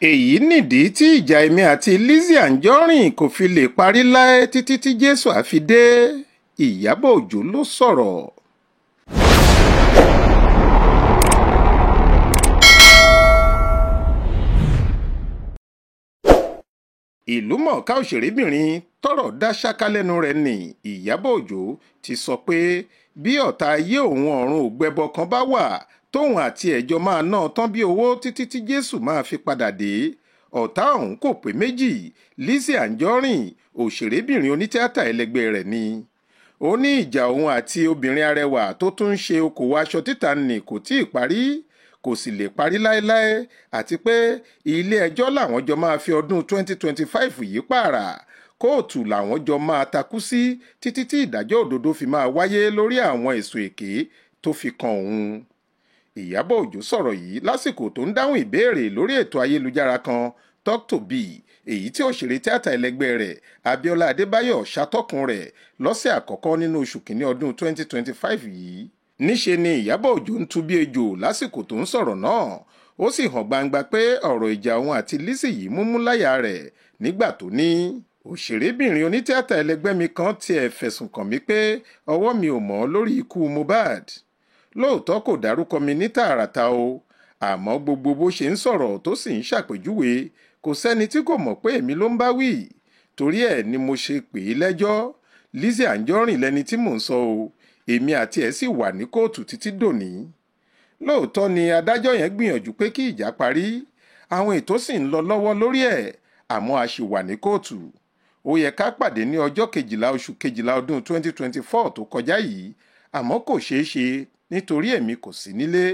èyí nìdí tí ìjà èmi àti Lizzy Anjorin kò fi lè parí láé títí tí Jésù á fi dé. Ìyábọ̀ Òjó ló sọ̀rọ̀. ìlúmọ̀ọ́ká òṣèrébìnrin tọ́rọ̀ dá ṣáká lẹ́nu rẹ̀ ní Ìyábọ̀ Òjó ti sọ pé bí ọ̀tá ayé òun ọ̀run ògbẹ́bọ kan bá wà tóun àti ẹ̀jọ́ máa ná tán bí owó títí tí Jésù máa fi padà dé, ọ̀tá ọ̀hún kò pé méjì. Lizzy Anjorin òṣèrébìnrin onítìátà ẹlẹgbẹ́ rẹ̀ ni. Ó ní ìjà òun àti obìnrin arẹwà tó tún ń ṣe okòwò aṣọ títà nì kò tíì parí, kò sì lè parí láéláé, àti pé ilé ẹjọ́ làwọn jọ máa fi ọdún 2025 yìí pààrà. Kóòtù làwọn jọ máa takú sí títí tí ìdájọ́ òdodo fi máa wáyé lórí àwọn ẹ̀sùn èké tó fi kan òun. Ìyábọ̀ Òjó sọ̀rọ̀ yìí lásìkò tó ń dáhùn ìbéèrè lórí ètò ayélujára kan Talk to Be, èyí tí òṣèré tíátà ẹlẹgbẹ́ rẹ̀ Abíọ́lá Adébáyọ̀ ṣàtọ́kùn rẹ̀ lọ́sẹ̀ àkọ́kọ́ nínú oṣù kìíní ọdún 2025 yìí. Níṣe ni Ìyábọ̀ Òjó ń tú bí ejò lásìkò tó ń sọ̀rọ̀ náà. Ó sì hàn gbangba pé ọ̀rọ̀ ìjà òun àti Lizzy yìí múmú láyà rẹ̀ nígbà tó ní òṣèrébìnrin onítìátà ẹlẹgbẹ́ mi kan tiẹ̀ fẹ̀sùn kàn mí pé ọwọ́ mi ò mọ́ lórí ikú Mohbad. Lóòótọ́ kò dárúkọ mi ní tààràtà o, àmọ́ gbogbo bó ṣe ń sọ̀rọ̀ tó sì ń ṣàpèjúwe kò sẹ́ni tí kò mọ̀ pé èmi ló ń bá wí. Torí ẹ̀ ni mo ṣe pè é lẹ́jọ́. Lizzy Anjorin lẹni tí mò ń sọ o, èmi àti ẹ̀ sì wà ní kóòtù títí dòní. Lóòótọ́ ni adájọ́ yẹn gbìyànjú pé kí ìjà parí, àwọn ètò sì ń lọ lọ́wọ́ lórí ẹ̀, àmọ́ a ṣì wà ní kóòtù. Ó yẹ ká pàdé ní ọjọ́ 12 oṣù kejìlá ọdún 2024 tó kọjá yìí, àmọ́ kò ṣeé ṣe nítorí èmi kò sí nílé.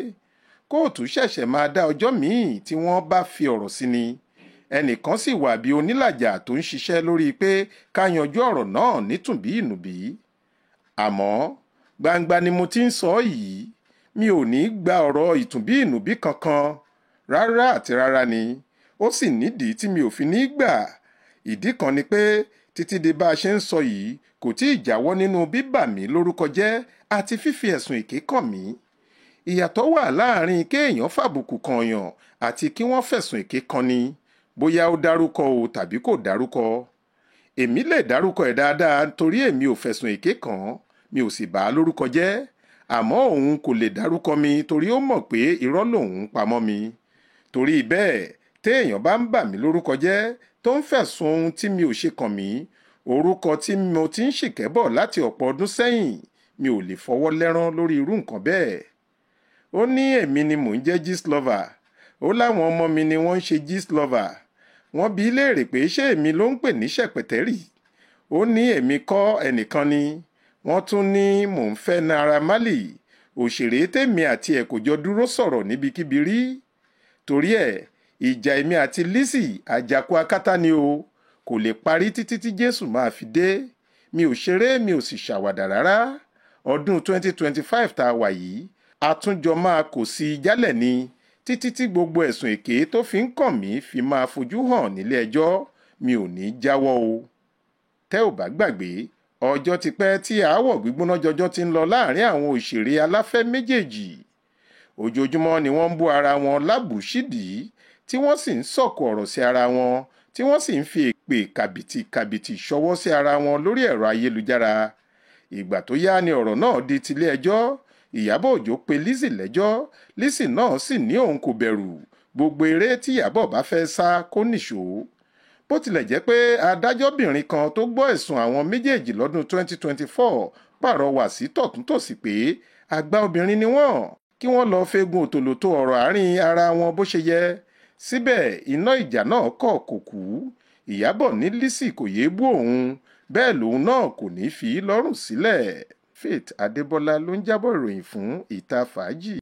Kóòtù ṣẹ̀ṣẹ̀ máa dá ọjọ́ míì tí wọ́n bá fi ọ̀rọ̀ sí ni. Ẹnìkan sì wà bí onílàjà tó ń ṣiṣẹ́ lórí pé ká yanjú ọ̀rọ̀ náà nítùnbí ìnùbí. Àmọ́ gbangba ni mo ti ń sọ yìí, mi ò ní gba ọ̀rọ̀ ìtùnbí ìnùbí kankan rárá àti rárá ni. Ó sì nídìí tí mi ò fi ní gbà. Ìdí kan ni pé títí di bá a ṣe ń sọ yìí kò tí ì jáwọ́ nínú bíbà mí lórúkọ jẹ́ àti fífi ẹ̀sùn èké kàn mí. Ìyàtọ̀ wà láàrin kéèyàn fàbùkù kànyàn àti kí wọ́n fẹ̀sùn èké kan ni, bóyá ó dárúkọ o tàbí kò dárúkọ. Èmi lè dárúkọ ẹ̀ dáadáa torí èmi ò fẹ̀sùn èké kàn, mi ò sì bà á lórúkọ jẹ́. Àmọ́ òun kò lè dárúkọ mi torí ó mọ̀ pé irọ́ lòun ń pamọ́ mi. Torí bẹ́ẹ̀ téèyàn bá ń bà mí lórúkọ jẹ́ tó ń fẹ̀sùn ohun tí mi ò ṣe kàn mí, orúkọ tí mo ti ń ṣìkẹ́bọ̀ láti ọ̀pọ̀ ọdún sẹ́yìn, mi ò lè fọwọ́ lẹ́rán lórí irú nǹkan bẹ́ẹ̀. Ó ní èmi ni mò ń jẹ́ Gistlover. Ó láwọn ọmọ mi ni wọ́n ń ṣe Gistlover. Wọ́n bi í léèrè pé ṣé èmi ló ń pè ní ṣẹ̀pẹ̀tẹ́rì. Ó ní èmi kọ́, ẹnìkan ni. Wọ́n tún ní mò ń fẹ́ Naira Marley, òṣèré tèmi àti ẹ̀ kò jọ dúró sọ̀rọ̀ níbikíbi rí. Torí ẹ̀ ìjà èmi àti Lizzy àjàkú akátá ni o, kò lè parí títí tí Jésù máa fi dé. Mi ò ṣeré, mi ò sì ṣàwàdà rárá. Ọdún 2025 tá a wà yìí, àtúnjọ máa kò sí jálẹ̀ ni títí tí gbogbo ẹ̀sùn èké tó fi ń kàn mí fi máa fojú hàn nílé ẹjọ́. Mi ò ní jáwọ́ o. Tẹ́ ò bá gbàgbé, ọjọ́ ti pẹ́ tí aáwọ̀ gbígbóná jọjọ́ ti ń lọ láàrin àwọn òṣèré aláfẹ́ méjèèjì. Ojoojúmọ́ ni wọ́n ń bú ara wọn lábùúṣídìí, tí wọ́n sì ń sọ̀kò ọ̀rọ̀ sí ara wọn, tí wọ́n sì ń fi èpè kàbìtì ṣọwọ́ sí ara wọn lórí ẹ̀rọ ayélujára. Ìgbà tó yá ni ọ̀rọ̀ náà di tilé ẹjọ́. Ìyábọ̀ Òjó pe Lizzy lẹ́jọ́. Lizzy náà sì ní òun kò bẹ̀rù, gbogbo eré tí Ìyábọ̀ bá fẹ́ sá kó nìṣó. Bó tilẹ̀ jẹ́ pé adájọ́bìnrin kan tó gbọ́ ẹ̀sùn àwọn méjèèjì lọ́dún 2024 pàrọwà sí tọ̀túntòsì pé àgbà obìnrin ni wọ́n, kí wọ́n lọ́ọ́ fẹ́gun òtòlótò ọ̀rọ̀ àárín ara wọn bó ṣe yẹ. Síbẹ̀ iná ìjà náà kò kú. Ìyábọ̀ ní Lizzy kò yéé bú òun, bẹ́ẹ̀ lòun náà kò ní fi í lọ́rùn sílẹ̀. Faith Adébọ́lá ló ń jábọ̀ ìròyìn fún Ìta Fàájì.